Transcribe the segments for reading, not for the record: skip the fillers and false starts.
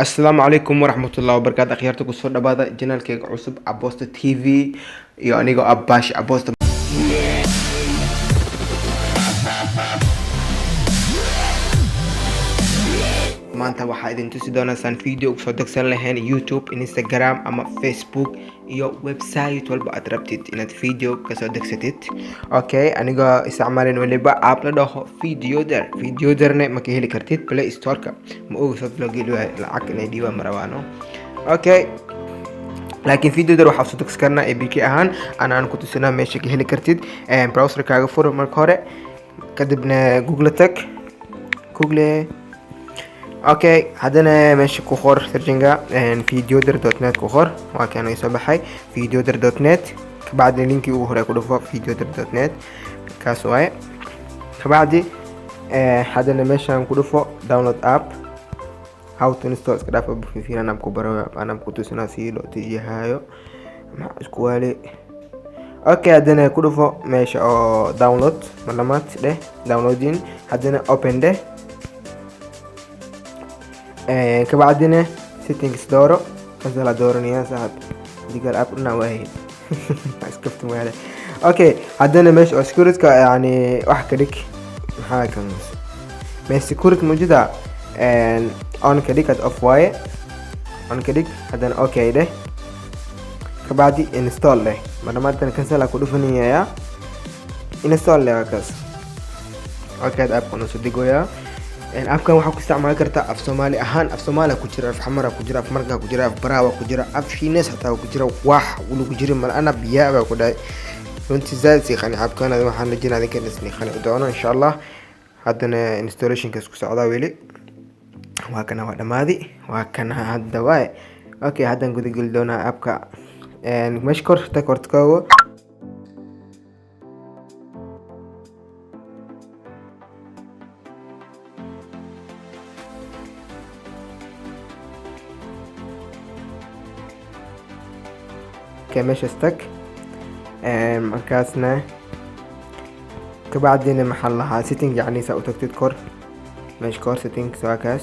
السلام عليكم ورحمة الله وبركاته أخيارتك وصول بهذا جنال كيك عصب أبوست تي في يعني جو أباش أبوست maanta waxaa idin tusi doonaysaan video kusoo degsan lahayn youtube instagram ama facebook iyo website walba aad rabtid inaad video kasoo degsatid okay anigoo isticmaalin waliba app la dhaho videoderna ma ka heli kartid play storeka ma ogasad loo geliyo lacag inay dhiibaan marawaano okay laakiin videoder waxaa soo degsan karnaa abk ahaan anaan ku tusinaa meesha ka heli kartid browserkaaga furo marka hore kadibna google tag google اوكي هذانا ماشي كوخور سيرجنجا videoder.net كوخور وكان يصبحي videoder.net بعد اللينك وهو يكون videoder.net كاسواي بعد هذانا ماشي نقول فوق داونلود اب how to install سكراف اب في انا بكبر انا كنت سناسي لو تجي هايو مع سكوالي اوكي هذانا يكون فوق ماشي داونلود معلومات ده داونلودين هذانا اوبن ده كبعدنا settings دورو كذا دورني يا صاحب دي قال اب نواهي اسكفت ماله اوكي عندنا مش سكيورتي يعني واحد كليك حاجه ما سكيورتي موجوده اون كليك اوف واي اون كليك عندنا اوكي ده كبعدي انستول له ما كنسل اكو دفنيه يا انستول له كاس اوكي اب كنا صدقوا abkan waxaa ku isticmaali kartaa af Soomaali ahaan af Soomaali ku jira af xamara ku jira af marga ku jira af baraawa ku jira af shiinees hataa ku jira wax uu ku jira mar ana biyaaba ku dhaay runtii zaad si qani abkan waxaan la jinaadin ka nisni qani doono insha Allah hadana installation ka isku socdaa weli waa kana waa dhamaadi waa kana hadda waay okay hadan guda gal doona abka mashkur ta kortkaago كمش استك مركزنا كبعدين محلها سيتنج يعني سأتكتد كور مش كور سيتنج سوا كاس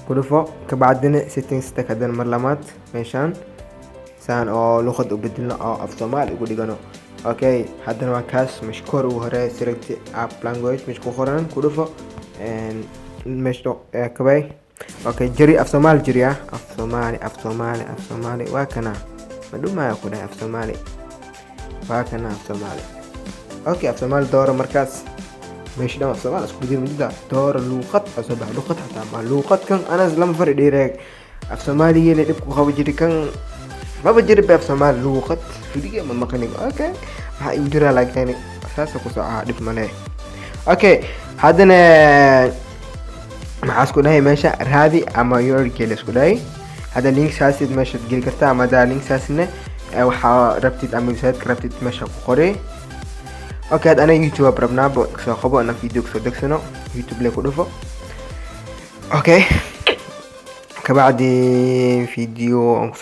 كله فوق كبعدين سيتنج استك هذا المرلمات مشان سان او لغة وبدلنا او افصمال يقول لي اوكي هذا ما كاس مش كور وهره سيلكت اب لانجويج مش كورن كله فوق مش دو كباي اوكي جري افصمال جري افصمالي وكنا مدوما يكون افصمالي وكنا افصمالي اوكي افصمال دور مركز ماشي دام افصمال اسكو دير مجدا دور لغه اصبح لغه حتى مع لغه كان انا لما فرق ديرك افصمالي اللي دبكو خو جري كان ما بجري بافصمال لغه في دقيقه ما مكاني اوكي هاي يدير لايك ثاني اساسا كو ساعه دب مالي اوكي هذا maxaa isku dhahay meesha raadi ama URL isku dhahay hada link saasid meesha geli kartaa ama da link saasina waxa rabtid ama website rabtid meesha ku qori okay hada ana YouTube rabnaa soo qabo ana video soo degsano YouTube le ku dhufo okay kabacdi video on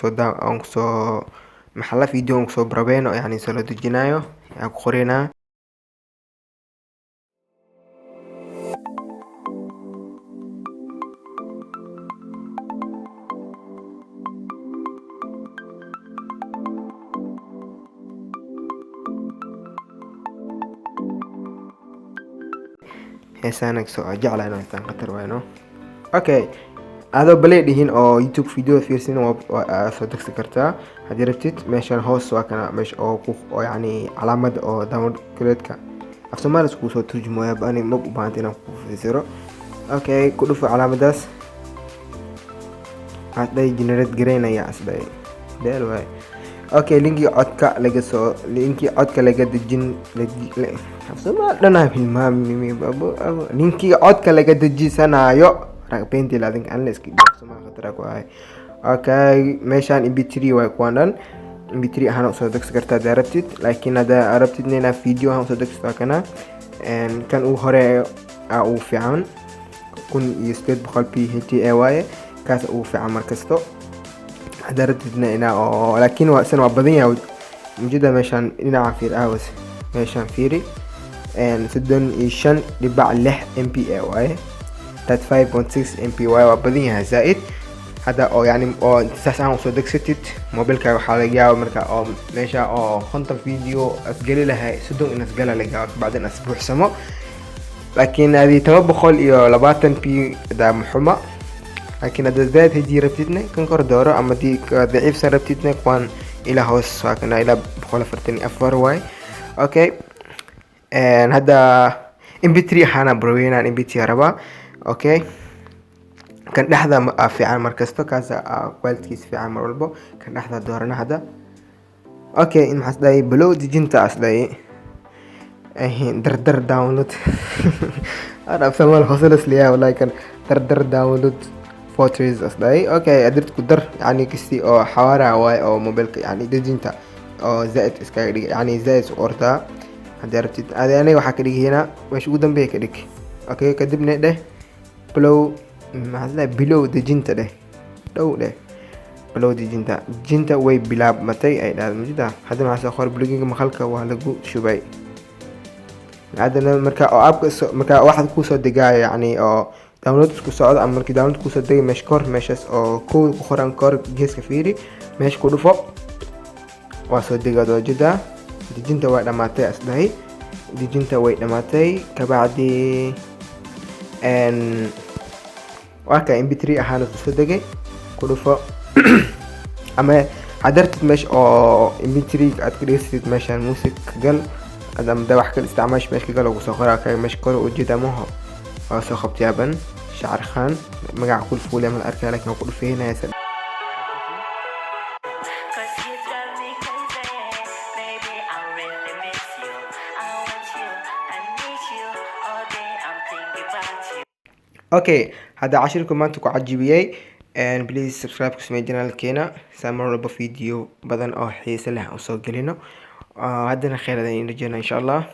soo maxalla video on soo barbeeno yani soo la dejinayo yaa ku qorina heesaanag soo jeclaa inaan istaan qatar wayno okay adoo baleedihiin oo YouTube video fiirsin waa soo degsi kartaa haddii rabtid meeshan hoos waa kana meesha oo yani calaamad oo download create-ka af Soomaali isku soo turjumayo bani ma u baahan inaan ku fiirsiro okay ku dhufo calaamadaas hadday generate gareynaya asbay deel way okay linki codka laga dejin Soomaali dhanaa filmaami babo linki codka laga dejisanayo raqbeyntii laadin aan la iska Soomaali khatar ku ahay okay meeshan mp3 way kuwan mp3 ahaan soo degsi kartaa daarabtid laakiin hada arabtid inaa video ahaan soo degsi kana kan uu hore uu fiican kun iyo 800p HTA way kaas uu fiican markasto hada rabtidna inaa laakiin waa san waa badan yahay mujida meeshan inaa fiir awas meeshan fiiri 65.6 MB waaye 35.6 MB waa badan yahay zaaid hadda oo yani oo saas aan usoo degsatid mobilka waxaa laga yaabaa marka oo meesha oo 50 video asgali lahay 30 in asgala laga yaabaa bacdin asbuuxsamo laakiin hadii 720 p da muxuma laakiin hadda zaaid hijii rabtidna kan kor dooro ama dii daciif san rabtidna kuwan ila hoos waa kana ila 144 waay okay hadda mp3 ahaana browinaan mp3 rabaa okay kan dhexda fiican markasto kaas quality fiican mar walbo kan dhexda doorana hadda okay in maxaa dhahay below dijinta asday dardar download ana afsamal hooslas liya wallahi kan dardar download photos asday okay adirtu ku dar yani kisti oo xawaara waay oo mobilka yani dijinta oo zaaid iska dhig yani zaaid orta hadii rabtid aniga waxa ka dhigayna meesha ugu dambeeya ka dhig okay kadibna dheh below dijinta dheh dhow dheh below dijinta way bilaabmatay ay dhaad mujida hadda maxaa soo qor blogging maqalka waa lagu shubay hadana marka oo app marka waxaad ku soo degaaya yani oo download ku socdo ama markii download ku soo degay meesha kor meeshas oo ku qoran kor geeska fiiri meesha ku dhufo waa soo degaado jida dijinta way dhamaatay asdahay dijinta way dhamaatay kabacdi waka mp3 ahaan soo degay ku dhufo ama hadartid meesha oo mp3 aad ka dhigtid meeshan music gal adam da wax kale isticmaash meesha gal ugu soo qoraa ka meesha kor u jeeda maho waa soo qabtiyaaban shacr khan magac kul fuule ma arkay laakiin ku dhufeynaya okay هذا عشركم ما انتو عجبيي and please subscribe to my channel كينا سامر ربا فيديو بدن او حيس له او سو قلينا هذا خير هذا ان شاء الله